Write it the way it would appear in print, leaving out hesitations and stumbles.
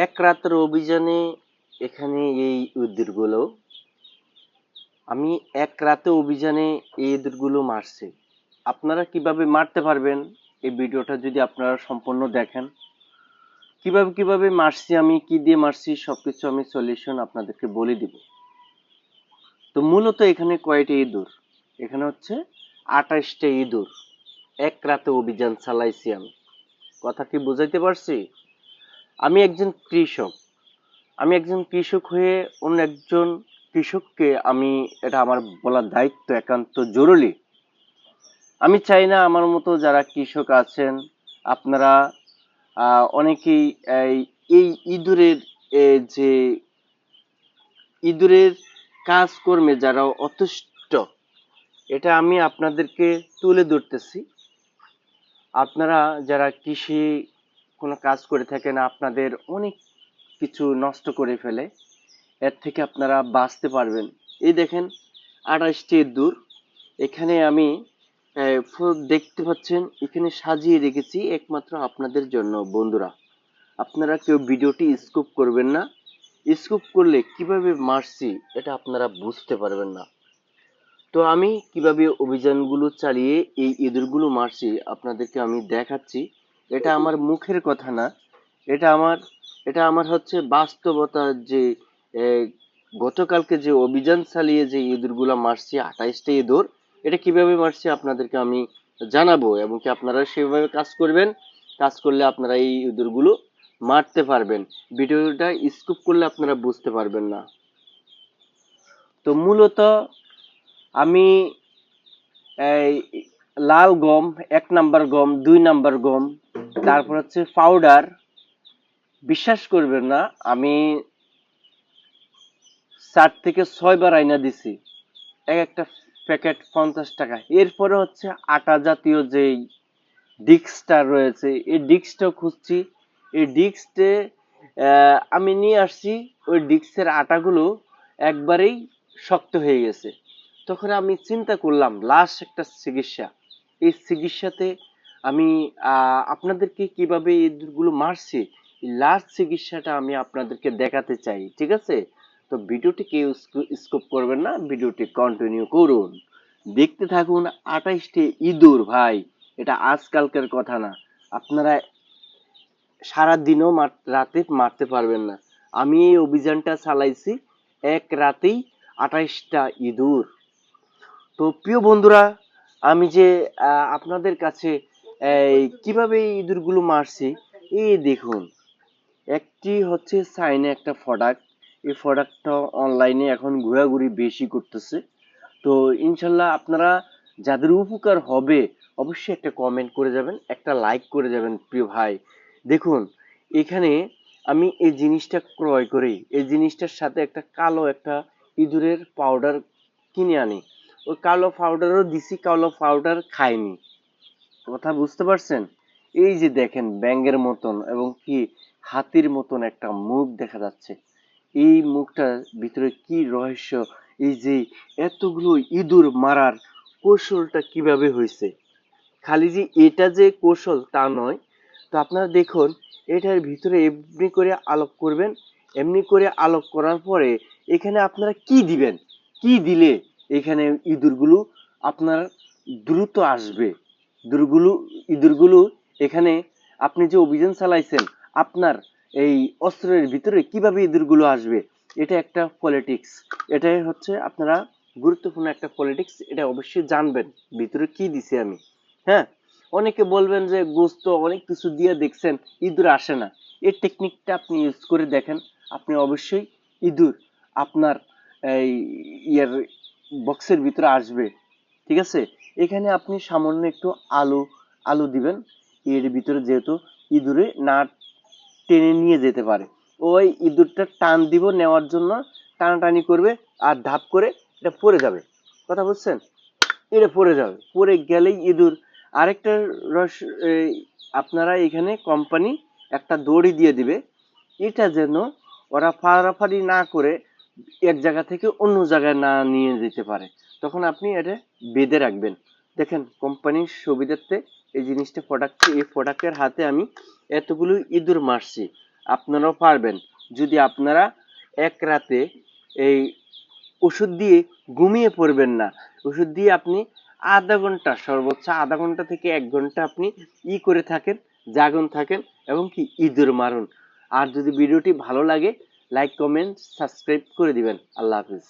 এক রাতের অভিযানে এখানে এই ইঁদুরগুলো আমি এক রাতে অভিযানে এই ইঁদুরগুলো মারছি। আপনারা কিভাবে মারতে পারবেন এই ভিডিওটা যদি আপনারা সম্পূর্ণ দেখেন, কিভাবে কিভাবে মারছি, আমি কি দিয়ে মারছি সবকিছু আমি সলিউশন আপনাদেরকে বলে দিব। তো মূলত এখানে কয়টা ইঁদুর? এখানে হচ্ছে 28টা ইঁদুর এক রাতে অভিযান চালাইছি আমি। কথা কি বুঝাইতে পারছি? আমি একজন কৃষক। আমি একজন কৃষক হয়ে অন্য একজন কৃষককে আমি, এটা আমার বলার দায়িত্ব একান্ত জরুরি। আমি চাই না আমার মতো যারা কৃষক আছেন আপনারা অনেকেই এই ইঁদুরের যে ইঁদুরের কাজকর্মে যারা অতুষ্ট, এটা আমি আপনাদেরকে তুলে ধরতেছি। আপনারা যারা কৃষি কোনো কাজ করে থাকেন, আপনাদের অনেক কিছু নষ্ট করে ফেলে, এর থেকে আপনারা বাঁচতে পারবেন। এই দেখেন 28টি ইঁদুর এখানে আমি দেখতে পাচ্ছেন, এখানে সাজিয়ে রেখেছি একমাত্র আপনাদের জন্য। বন্ধুরা, আপনারা কেউ ভিডিওটি স্কিপ করবেন না। স্কিপ করলে কিভাবে মারছি এটা আপনারা বুঝতে পারবেন না। তো আমি কিভাবে অভিযানগুলো চালিয়ে এই ইঁদুরগুলো মারছি আপনাদেরকে আমি দেখাচ্ছি। এটা আমার মুখের কথা না, এটা আমার এটা আমার হচ্ছে বাস্তবতা। যে গতকালকে যে অভিযান চালিয়ে যে ইঁদুরগুলো মারছি, 28টা ইঁদুর, এটা কিভাবে মারছি আপনাদেরকে আমি জানাবো, এবং কি আপনারা সেভাবে কাজ করবেন। কাজ করলে আপনারা এই ইঁদুরগুলো মারতে পারবেন। ভিডিওটা স্কিপ করলে আপনারা বুঝতে পারবেন না। তো মূলত আমি এই লাল গম, 1 নাম্বার গম, 2 নাম্বার গম, তারপর হচ্ছে পাউডার, বিশ্বাস করবেন না, আমি 4 থেকে 6 বার আইনা দিছি। এক একটা প্যাকেট 50 টাকা। এরপরে হচ্ছে আটা জাতীয় যেই ডিস্কটা রয়েছে, এই ডিস্কটাও খুঁজছি। এই ডিস্কে আমি নিয়ে আসছি, ওই ডিস্কের আটাগুলো একবারেই শক্ত হয়ে গেছে। তখন আমি চিন্তা করলাম লাস্ট একটা চিকিৎসা, এই চিকিৎসাতে আমি আপনাদেরকে কিভাবে এই ইঁদুরগুলো মারছি, এই লাস্ট চিকিৎসাটা আমি আপনাদেরকে দেখাতে চাই। ঠিক আছে? তো ভিডিওটি কেউ স্কিপ করবেন না, ভিডিওটি কন্টিনিউ করুন, দেখতে থাকুন। 28টি ইঁদুর ভাই, এটা আজকালকার কথা না। আপনারা সারা দিনও রাতে মারতে পারবেন না। আমি এই অভিযানটা চালাইছি এক রাতেই 28টা ইঁদুর। তো প্রিয় বন্ধুরা, আমি যে আপনাদের কাছে কিভাবে এই ইঁদুরগুলো মারছি, এই দেখুন। একটি হচ্ছে চাইনা একটা প্রোডাক্ট, এই প্রোডাক্টটা অনলাইনে এখন ঘোরাঘুরি বেশি করতেছে। তো ইনশাল্লাহ আপনারা যাদের উপকার হবে অবশ্যই একটা কমেন্ট করে যাবেন, একটা লাইক করে যাবেন। প্রিয় ভাই দেখুন, এখানে আমি এই জিনিসটা ক্রয় করি, এই জিনিসটার সাথে একটা কালো একটা ইঁদুরের পাউডার কিনে আনি। ওই কালো পাউডারও দিছি, কালো পাউডার খাইনি। কথা বুঝতে পারছেন? এই যে দেখেন ব্যাঙের মতন এবং কি হাতির মতন একটা মুখ দেখা যাচ্ছে। এই মুখটার ভিতরে কি রহস্য? এই যে এতগুলো ইঁদুর মারার কৌশলটা কিভাবে হয়েছে? খালি যে এটা যে কৌশল তা নয়। তো আপনারা দেখুন, এটার ভিতরে এমনি করে আলোক করবেন, এমনি করে আলোক করার পরে এখানে আপনারা কি দিবেন, কি দিলে এখানে ইঁদুরগুলো আপনার দ্রুত আসবে। ইঁদুরগুলো ইঁদুরগুলো এখানে আপনি যে অভিযান চালাইছেন, আপনার এই অস্ত্রের ভিতরে কিভাবে ইঁদুরগুলো আসবে, এটা একটা পলিটিক্স। এটাই হচ্ছে আপনারা গুরুত্বপূর্ণ একটা পলিটিক্স, এটা অবশ্যই জানবেন ভিতরে কি দিছি আমি। হ্যাঁ, অনেকে বলবেন যে গোস্ত অনেক কিছু দিয়ে দেখছেন ইঁদুর আসে না। এই টেকনিকটা আপনি ইউজ করে দেখেন, আপনি অবশ্যই ইঁদুর আপনার এই ইয়ার বক্সের ভিতরে আসবে। ঠিক আছে? এখানে আপনি সামান্য একটু আলু আলু দিবেন এর ভিতরে, যেহেতু ইঁদুরে না টেনে নিয়ে যেতে পারে। ওই ইঁদুরটা টান দিব নেওয়ার জন্য, টানাটানি করবে আর ধাপ করে এটা পড়ে যাবে। কথা বুঝছেন? এটা পড়ে যাবে, পড়ে গেলেই ইঁদুর আরেকটা রস আপনারা এখানে কোম্পানি একটা দড়ি দিয়ে দিবে, এটা যেন ওরা ফাড়াফাড়ি না করে এক জায়গা থেকে অন্য জায়গায় না নিয়ে যেতে পারে। তখন আপনি এটা বেঁধে রাখবেন। দেখেন কোম্পানির সুবিধার্থে এই জিনিসটা এই প্রোডাক্টের হাতে আমি এতগুলো ইঁদুর মারছি। আপনারাও পারবেন যদি আপনারা এক রাতে এই ওষুধ দিয়ে ঘুমিয়ে পড়বেন না। ওষুধ দিয়ে আপনি আধা ঘন্টা, সর্বোচ্চ আধা ঘন্টা থেকে 1 ঘন্টা আপনি করে থাকেন, জাগন থাকেন এবং কি ইঁদুর মারুন। আর যদি ভিডিওটি ভালো লাগে লাইক, কমেন্ট, সাবস্ক্রাইব করে দিবেন। আল্লাহ হাফিজ।